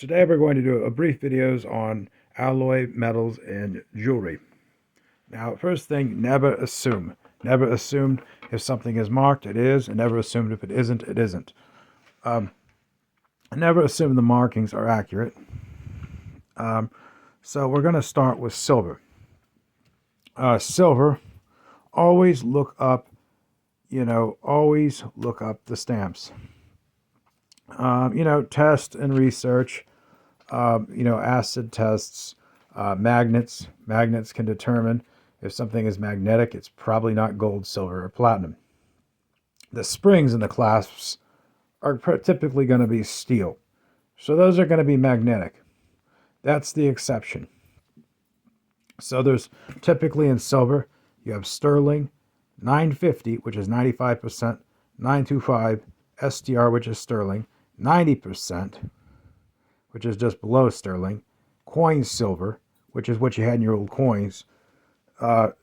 Today we're going to do a brief videos on alloy metals and jewelry. Now, first thing, never assume. Never assume if something is marked, it is, and never assume if it isn't, it isn't. Never assume the markings are accurate. So we're going to start with silver. Silver, always look up, always look up the stamps. Test and research. Acid tests, magnets. Magnets can determine if something is magnetic. It's probably not gold, silver, or platinum. The springs and the clasps are typically going to be steel. So those are going to be magnetic. That's the exception. So there's typically in silver, you have sterling, 950, which is 95%, 925, STR, which is sterling, 90%, which is just below sterling, coin silver, which is what you had in your old coins,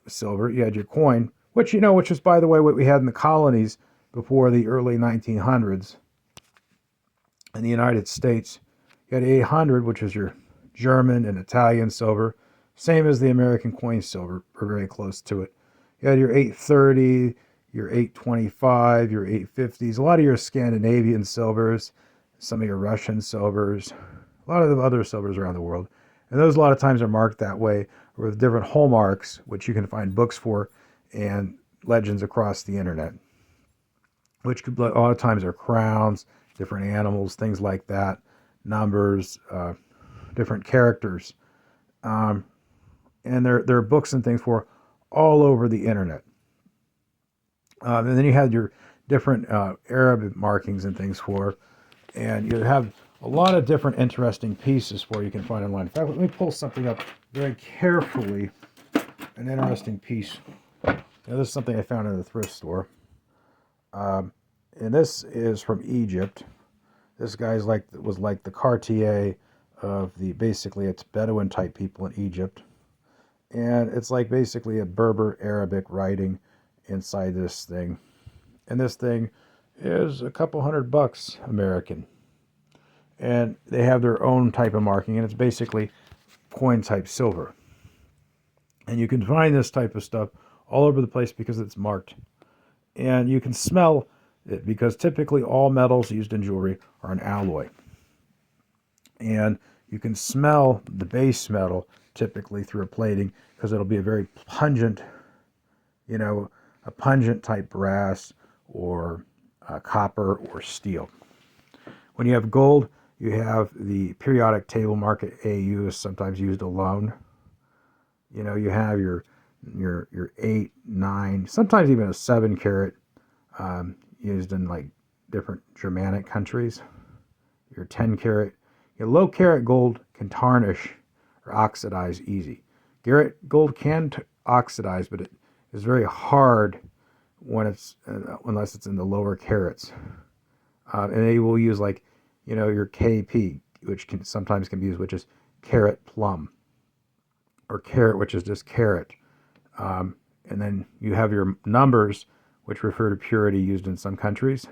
silver, you had your coin, which is, by the way, what we had in the colonies before the early 1900s in the United States. You had 800, which is your German and Italian silver, same as the American coin silver, or very close to it. You had your 830, your 825, your 850s, a lot of your Scandinavian silvers, some of your Russian silvers, a lot of the other silvers around the world. And those a lot of times are marked that way with different hallmarks, which you can find books for, and legends across the internet, which a lot of times are crowns, different animals, things like that, numbers, different characters. And there are books and things for all over the internet. And then you have your different Arabic markings and things for, and you have a lot of different interesting pieces for you can find online. In fact, let me pull something up very carefully, an interesting piece. Now, this is something I found in the thrift store. And this is from Egypt. This guy's was like the Cartier of basically it's Bedouin type people in Egypt. And it's like basically a Berber Arabic writing inside this thing. And this thing is a couple $100 American. And they have their own type of marking, and it's basically coin type silver. And you can find this type of stuff all over the place because it's marked. And you can smell it because typically all metals used in jewelry are an alloy. And you can smell the base metal typically through a plating because it'll be a very pungent, a pungent type brass or copper or steel. When you have gold, you have the periodic table market AU is sometimes used alone. You have your 8, 9, sometimes even a 7 carat used in like different Germanic countries. Your 10 carat, your low carat gold can tarnish or oxidize easy. Carat gold can oxidize, but it is very hard when unless it's in the lower carats. And they will use your KP, which sometimes can be used, which is carat plum, or carat, which is just carat. And then you have your numbers, which refer to purity used in some countries.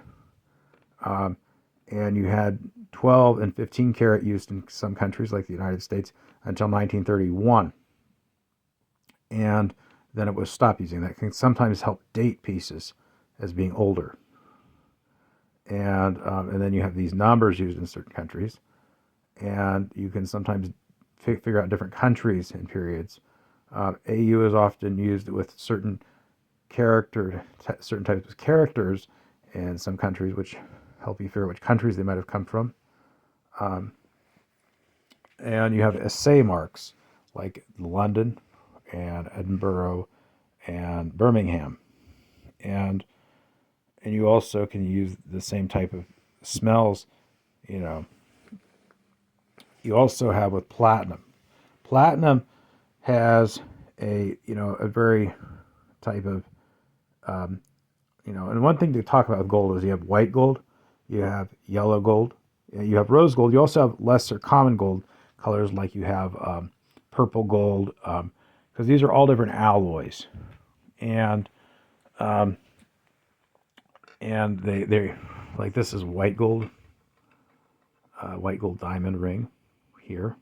And you had 12 and 15 carat used in some countries, like the United States, until 1931. And then it was stopped using. That can sometimes help date pieces as being older. And then you have these numbers used in certain countries, and you can sometimes figure out different countries and periods. AU is often used with certain types of characters in some countries, which help you figure out which countries they might have come from. And you have assay marks like London and Edinburgh and Birmingham, and you also can use the same type of smells, You also have with platinum. Platinum has a very type of, and one thing to talk about with gold is you have white gold, you have yellow gold, you have rose gold. You also have lesser common gold colors, like you have purple gold, because these are all different alloys. And they like, this is white gold diamond ring. here,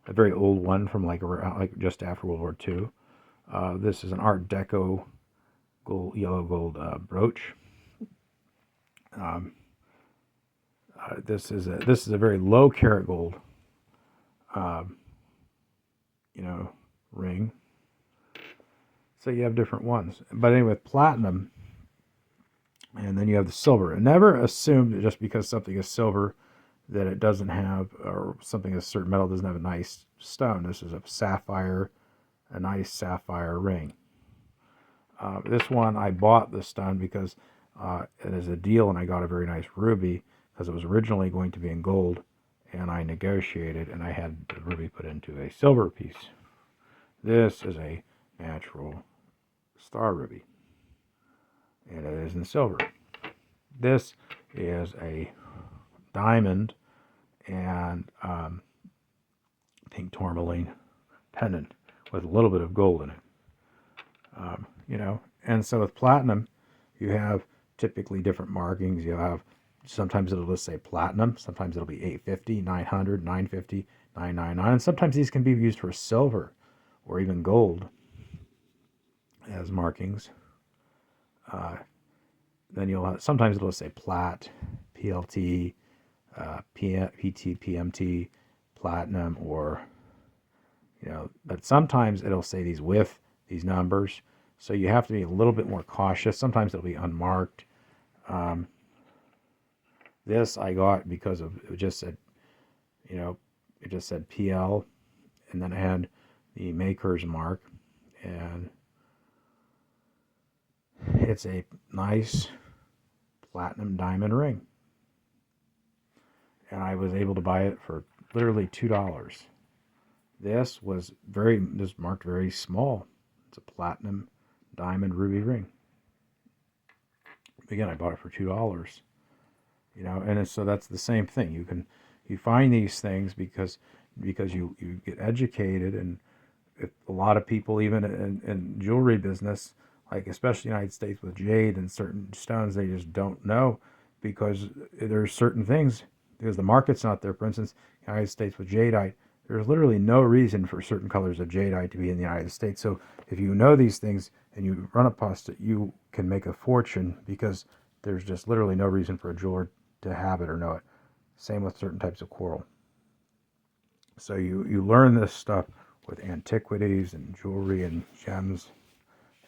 a very old one from like around, like just after World War II. This is an Art Deco gold, yellow gold brooch. Um, this is a very low karat gold, um, ring. So you have different ones. But anyway, with platinum, and then you have the silver. And never assume that just because something is silver that it doesn't have, or something is a certain metal doesn't have a nice stone. This is a sapphire, a nice sapphire ring. This one, I bought the stone because it is a deal, and I got a very nice ruby because it was originally going to be in gold, and I negotiated, and I had the ruby put into a silver piece. This is a natural star ruby, and it is in silver. This is a diamond and pink tourmaline pendant with a little bit of gold in it. And so with platinum, you have typically different markings. You have, sometimes it'll just say platinum, sometimes it'll be 850, 900, 950, 999, and sometimes these can be used for silver or even gold as markings. Then you'll have, sometimes it'll say plat, PLT, PT, PMT, platinum, or but sometimes it'll say these with these numbers, so you have to be a little bit more cautious. Sometimes it'll be unmarked. This I got because of, it just said, it just said PL, and then it had the maker's mark, and it's a nice platinum diamond ring, and I was able to buy it for literally $2. This was just marked very small. It's a platinum diamond ruby ring. Again, I bought it for $2. And so that's the same thing. You find these things because you get educated, and if a lot of people, even in jewelry business, like especially the United States with jade and certain stones, they just don't know because there's certain things, because the market's not there. For instance, United States with jadeite, there's literally no reason for certain colors of jadeite to be in the United States. So if you know these things and you run up past it, you can make a fortune because there's just literally no reason for a jeweler to have it or know it. Same with certain types of coral. So you learn this stuff with antiquities and jewelry and gems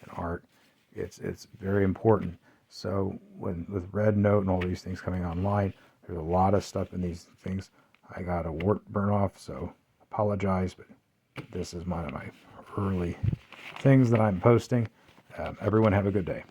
and art. It's very important. So with Red Note and all these things coming online, there's a lot of stuff in these things. I got a wart burn off, so apologize, but this is one of my early things that I'm posting. Everyone have a good day.